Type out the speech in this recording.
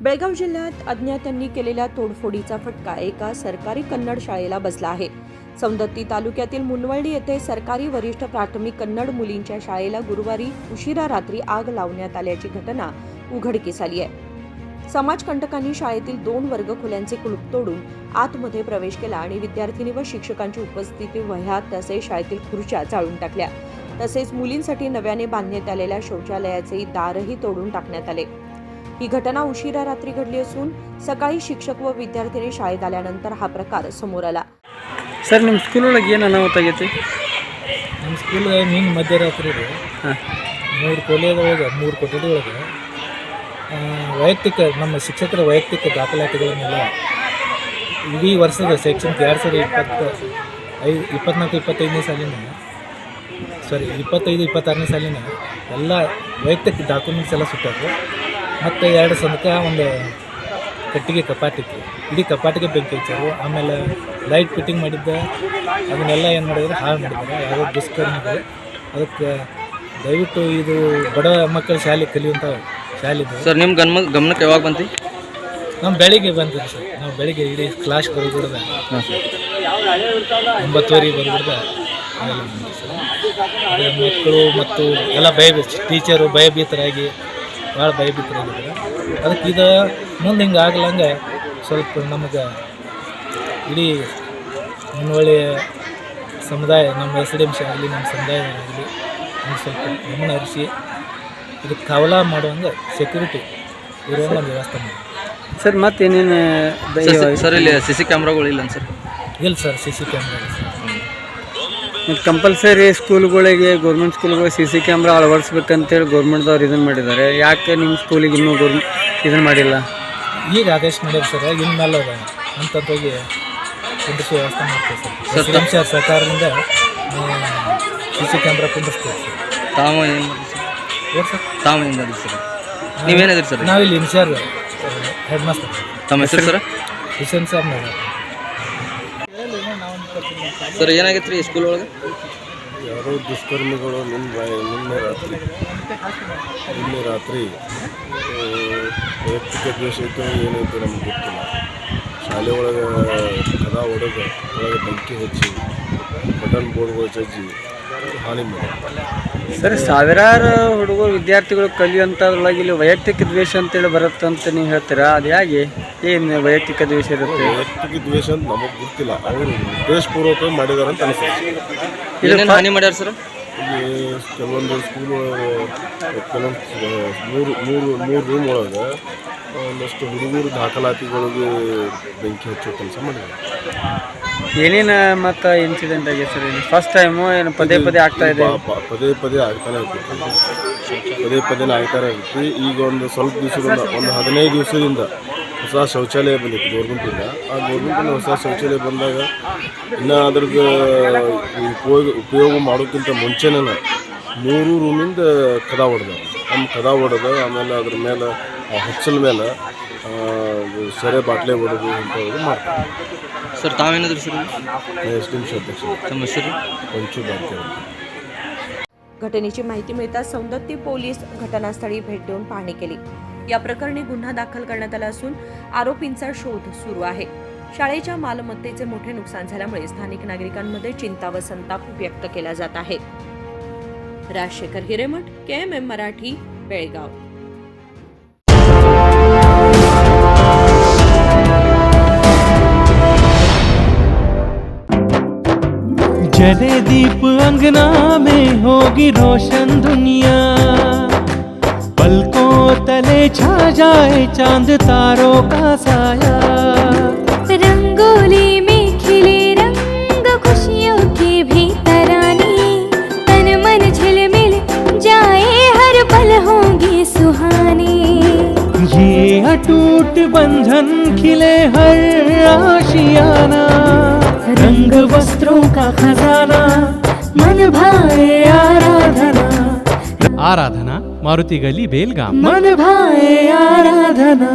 बेळगाव जिल्ह्यात अज्ञातांनी केलेल्या तोडफोडीचा फटका एका सरकारी कन्नड शाळेला बसला आहे. सौंदत्ती तालुक्यातील मुनवळी येथे सरकारी वरिष्ठ प्राथमिक कन्नड मुलींच्या शाळेला गुरुवारी उशिरा रात्री आग लावण्यात आल्याची घटना उघडकीस आली आहे. समाजकंटकांनी शाळेतील 2 वर्गखोल्यांचे कुलूप तोडून आतमध्ये प्रवेश केला आणि विद्यार्थिनी व शिक्षकांची उपस्थिती वह्या तसेच शाळेतील खुर्च्या जाळून टाकल्या. तसेच मुलींसाठी नव्याने बांधण्यात आलेल्या शौचालयाचे दारही तोडून टाकण्यात आले. ही घटना उशिरा रात्री घडली असून सकाळी शिक्षक व विद्यार्थिनी शाळेत आल्यानंतर हा प्रकार समोर आला. सर, ನಿಮ್ಮ ಸ್ಕೂಲ್ ಒಳಗೆ ಏನು ಅನಾಹುತ ಆಗೈತಿ? ನಮ್ಮ ಸ್ಕೂಲ್ ನಿನ್ನೆ ಮಧ್ಯರಾತ್ರಿ 3 ಕೊಠಡಿ ಒಳಗೆ ವೈಯಕ್ತಿಕ ನಮ್ಮ ಶಿಕ್ಷಕರ ವೈಯಕ್ತಿಕ ದಾಖಲಾತಿಗಳನ್ನೆಲ್ಲ ಇಡೀ ವರ್ಷದ ಶೈಕ್ಷಣಿಕ 2024-25ನೇ ಸಾಲಿನ 25-26ನೇ ಸಾಲಿನ ಎಲ್ಲ ವೈಯಕ್ತಿಕ ಡಾಕ್ಯುಮೆಂಟ್ಸ್ ಎಲ್ಲ ಸುಟ್ಟಾರು. ಮತ್ತು 2 ಸಂದಕ ಒಂದು ಕಟ್ಟಿಗೆ ಕಪಾಟಿತ್ತು, ಇಡೀ ಕಪಾಟಿಗೆ ಬೆಂಕಿ ಹಚ್ಚಾರು. ಆಮೇಲೆ ಲೈಟ್ ಫಿಟ್ಟಿಂಗ್ ಮಾಡಿದ್ದ ಅದನ್ನೆಲ್ಲ ಏನು ಮಾಡಿದ್ರು, ಹಾಳು ಮಾಡಿದ್ದಾರೆ. ಯಾವುದೋ ದುಷ್ಕರ್ಮಿಗಳು. ಅದಕ್ಕೆ ದಯವಿಟ್ಟು ಇದು ಬಡ ಮಕ್ಕಳ ಶಾಲೆ ಕಲಿಯುವಂಥ ಶಾಲೆ ಇದು. ಸರ್, ನಿಮ್ಮ ಗಮನಕ್ಕೆ ಯಾವಾಗ ಬಂತು? ನಾವು ಬೆಳಿಗ್ಗೆ ಬಂದಿರಿ ಸರ್. ನಾವು ಬೆಳಿಗ್ಗೆ ಇಡೀ ಕ್ಲಾಸ್ ಬರ್ಬಿಡ್ದ 9:30 ಬರ್ಬಿಡ್ದ ಆಮೇಲೆ ಬಂದಿರಿ ಸರ್. ಅದೇ ಮಕ್ಕಳು ಮತ್ತು ಎಲ್ಲ ಟೀಚರು ಭಯಭೀತರಾಗಿ ಭಾಳ ಭಯಭೀತರಾಗಿದ್ದಾರೆ. ಅದಕ್ಕೆ ಇದು ಮುಂದೆ ಹಿಂಗೆ ಆಗ್ಲಂಗೆ ಸ್ವಲ್ಪ ನಮಗೆ ಇಡೀ ಮುನ್ವಳ್ಳಿಯ ಸಮುದಾಯ, ನಮ್ಮ SDMC ಆಗಲಿ, ನಮ್ಮ ಸಮುದಾಯದಾಗಲಿ ಒಂದು ಸ್ವಲ್ಪ ಗಮನ ಹರಿಸಿ ಇದಕ್ಕೆ ಕಾವಲ ಮಾಡುವಂಗೆ ಸೆಕ್ಯೂರಿಟಿ ಇರುವಂಗೆ ಒಂದು ವ್ಯವಸ್ಥೆ ಮಾಡಿ ಸರ್. ಮತ್ತೇನೇನು ಸರ್ ಇಲ್ಲಿ CC ಕ್ಯಾಮ್ರಾಗಳಿಲ್ಲ ಸರ್? ಇಲ್ಲ ಸರ್, CC ಕ್ಯಾಮ್ರಾ ಇಲ್ಲ ಸರ್. ಕಂಪಲ್ಸರಿ ಸ್ಕೂಲ್ಗಳಿಗೆ, ಗೌರ್ಮೆಂಟ್ ಸ್ಕೂಲ್ಗಳಿಗೆ CC ಕ್ಯಾಮ್ರಾ ಅಳವಡಿಸ್ಬೇಕಂತೇಳಿ ಗೌರ್ಮೆಂಟ್ದವ್ರು ಇದನ್ನು ಮಾಡಿದ್ದಾರೆ. ಯಾಕೆ ನಿಮ್ಮ ಸ್ಕೂಲಿಗೆ ಇನ್ನೂ ಇದನ್ನು ಮಾಡಿಲ್ಲ? ಈಗ ಆದೇಶ ಮಾಡ್ಯಾರ ಸರ್. ಇನ್ಮೇಲೆ ಅದ ಅಂತಂದಾಗಿ ಕುಂದಿಸಿ ವ್ಯವಸ್ಥೆ ಮಾಡ್ತೀವಿ ಸರ್. SDMC ಸರ್ಕಾರದಿಂದ CC ಕ್ಯಾಮ್ರಾ ಕುಂದಿಸ್ತೀವಿ ಸರ್. ತಾವು ಏನು ಮಾಡಿ ಏನು ಸರ್? ತಾವು ಏನು ಸರ್? ನೀವೇನಿದ್ರಿ ಸರ್? ನಾವಿಲ್ಲಿ ಇನ್ಚಾರ್ಜ್ ಹೆಡ್ ಮಾಸ್ಟರ್. ತಮ್ಮ ಹೆಸರು ಸರ್? ಹುಸೇನ್ ಸಾಬ್ ನಗರ. ಸರ್, ಏನಾಗೈತೆ ರೀ ಸ್ಕೂಲ್ ಒಳಗೆ? ಯಾರೋ ದುಷ್ಕರ್ಮಿಗಳು ನಿನ್ನೆ ರಾತ್ರಿ ವೈಯಕ್ತಿಕ ದ್ವೇಷ ಇತ್ತು ಏನೈತೆ ನಮ್ಗೆ ಗೊತ್ತಿಲ್ಲ. ಶಾಲೆ ಒಳಗೆ ಕದ ಒಳಗೆ ಬೆಂಕಿ ಹಚ್ಚಿ ಬಟನ್ ಬೋರ್ಡ್ಗಳು ಜಜ್ಜಿ ಹಾನಿ ಮಾಡಿ. ಸರ್, ಸಾವಿರಾರು ಹುಡುಗರು ವಿದ್ಯಾರ್ಥಿಗಳು ಕಲಿಯುವಂಥದ್ರೊಳಗೆ ಇಲ್ಲಿ ವೈಯಕ್ತಿಕ ದ್ವೇಷ ಅಂತೇಳಿ ಬರುತ್ತಂತ ನೀವು ಹೇಳ್ತೀರಾ? ಅದು ಹೇಗೆ? ಏನು ವೈಯಕ್ತಿಕ ದ್ವೇಷ ಇರುತ್ತೆ? ವೈಯಕ್ತಿಕ ದ್ವೇಷ ಅಂತ ನಮಗೆ ಗೊತ್ತಿಲ್ಲ. ಅವರು ಉದ್ದೇಶಪೂರ್ವಕ ಮಾಡಿದಾರೆ ಅಂತ ಅನಿಸುತ್ತೆ. ಏನೇನು ಹಾನಿ ಮಾಡ್ಯಾರ ಸರ್? ಇಲ್ಲಿ ಕೆಲವೊಂದು ಸ್ಕೂಲ್ ಮೂರು ರೂಮ್ ಒಳಗೆ ಒಂದಷ್ಟು ಹುಡುಗರು ದಾಖಲಾತಿಗಳಿಗೆ ಬೆಂಕಿ ಹಚ್ಚೋ ಕೆಲಸ ಮಾಡಿದ್ದಾರೆ. ಏನೇನು ಮತ್ತು ಇನ್ಸಿಡೆಂಟ್ ಆಗಿದೆ ಸರ್? ಫಸ್ಟ್ ಟೈಮು ಏನು ಪದೇ ಆಗ್ತಾ ಇದೆ? ಪದೇ ಆಗ್ತಾನೆ ಇರ್ತೀವಿ. ಈಗ ಒಂದು ಸ್ವಲ್ಪ ದಿವಸದಿಂದ, ಒಂದು 15 ದಿವಸದಿಂದ ಹೊಸ ಶೌಚಾಲಯ ಬಂದಿತ್ತು ಗೌರ್ಮೆಂಟಿಂದ. ಆ ಗೌರ್ಮೆಂಟಿಂದ ಹೊಸ ಶೌಚಾಲಯ ಬಂದಾಗ ಇನ್ನು ಅದ್ರದ್ದು ಉಪಯೋಗ ಮಾಡೋಕ್ಕಿಂತ ಮುಂಚೆನೇ 3 ರೂಮಿಂದ ಕದ ಹೊಡೆದ ಆಮೇಲೆ ಅದ್ರ ಮೇಲೆ ಹೊಚ್ಚಲ ಮೇಲೆ ಸೆರೆ ಬಾಟ್ಲೆ ಹೊಡೆದು ಇಂಥದ್ದು ಮಾಡ್ತಾರೆ ಸರ್. ತಾವೇನಾದ್ರು ಸರ್? SDMC अध्यक्ष. ತಮ್ಮ ಹೆಸರು? पंचू बारके. घटनेची माहिती मिळताच सौंदत्ती पोलीस घटनास्थळी भेट देऊन पाहणी केली. या प्रकरणी गुन्हा दाखल करण्यात आला असून आरोपींचा शोध सुरू आहे. शाळेच्या मालमत्तेचे मोठे नुकसान झाल्यामुळे स्थानिक नागरिकांमध्ये चिंता व संताप व्यक्त केला जात आहे. राजशेखर हिरेमठ, KMM मराठी, बेळगाव. जले दीप अंगना में होगी रोशन दुनिया, पलकों तले छा जाए चांद तारों का साया, रंगोली में खिले रंग खुशियों की भी तरानी, तन मन झिलमिल जाए हर पल होंगी सुहानी, ये अटूट बंधन खिले हर आशियाना, रंग वस्त्रों का खजाना, मन भाए आराधना, मारुति गली बेलगाम, मन भाए आराधना.